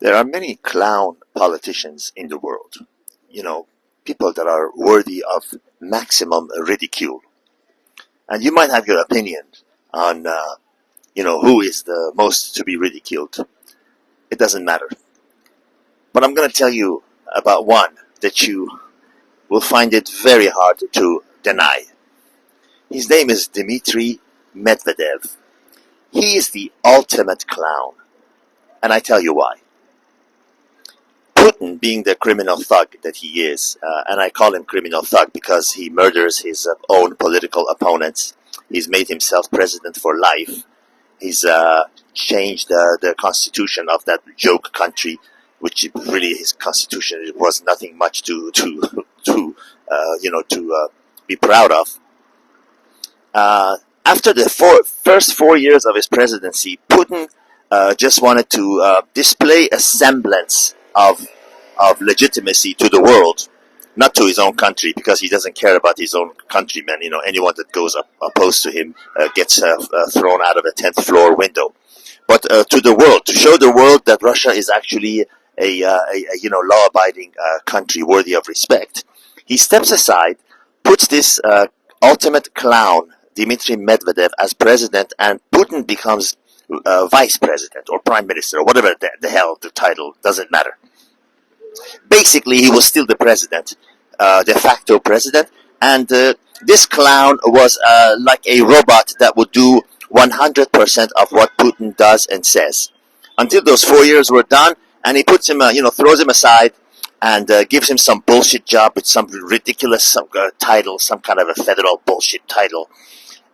There are many clown politicians in the world. You know, people that are worthy of maximum ridicule. And you might have your opinion on, who is the most to be ridiculed. It doesn't matter. But I'm going to tell you about one that you will find it very hard to deny. His name is Dmitry Medvedev. He is the ultimate clown. And I tell you why. Putin, being the criminal thug that he is, and I call him criminal thug because he murders his own political opponents. He's made himself president for life. He's changed the constitution of that joke country, which really his constitution it was nothing much to be proud of. After the first 4 years of his presidency, Putin just wanted to display a semblance of legitimacy to the world, not to his own country, because he doesn't care about his own countrymen. Anyone that goes opposed to him gets thrown out of a 10th floor window. But to the world, to show the world that Russia is actually a law-abiding country worthy of respect, he steps aside, puts this ultimate clown, Dmitry Medvedev, as president, and Putin becomes vice president or prime minister or whatever the hell the title, doesn't matter. Basically, he was still the president, de facto president, and this clown was like a robot that would do 100% of what Putin does and says. Until those 4 years were done, and he puts him, throws him aside and gives him some bullshit job with some ridiculous title, some kind of a federal bullshit title,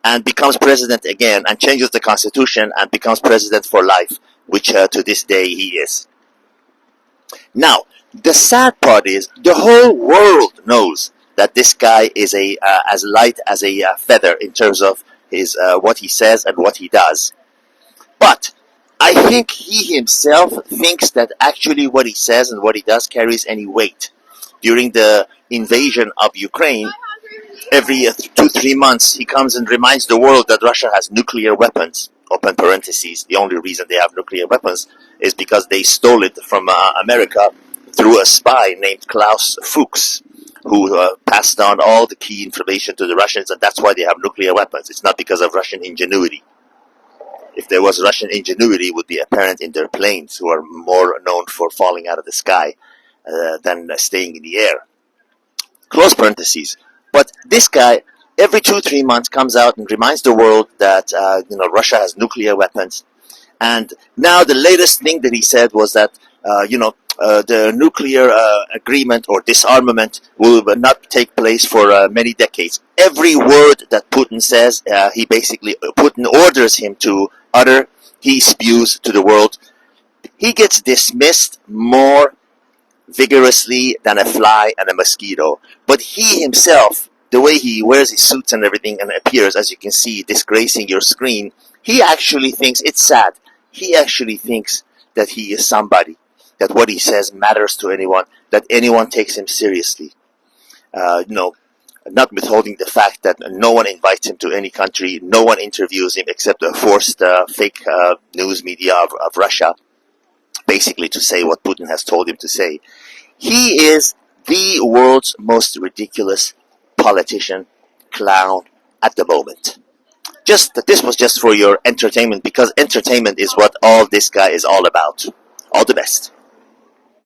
and becomes president again and changes the constitution and becomes president for life, which to this day he is. Now, the sad part is the whole world knows that this guy is as light as a feather in terms of his what he says and what he does. But I think he himself thinks that actually what he says and what he does carries any weight. During the invasion of Ukraine, every 2-3 months he comes and reminds the world that Russia has nuclear weapons. Open parentheses. The only reason they have nuclear weapons is because they stole it from America through a spy named Klaus Fuchs, who passed on all the key information to the Russians, and that's why they have nuclear weapons. It's not because of Russian ingenuity. If there was Russian ingenuity, it would be apparent in their planes, who are more known for falling out of the sky than staying in the air. Close parentheses. But this guy, every 2-3 months, comes out and reminds the world that Russia has nuclear weapons. And now the latest thing that he said was that the nuclear agreement or disarmament will not take place for many decades. Every word that Putin says, Putin orders him to utter, he spews to the world. He gets dismissed more vigorously than a fly and a mosquito. But he himself, the way he wears his suits and everything and appears, as you can see, disgracing your screen, he actually thinks it's sad. He actually thinks that he is somebody, that what he says matters to anyone, that anyone takes him seriously. Not withholding the fact that no one invites him to any country, no one interviews him except a forced fake news media of Russia, basically to say what Putin has told him to say. He is the world's most ridiculous politician, clown at the moment. This was just for your entertainment, because entertainment is what all this guy is all about. All the best.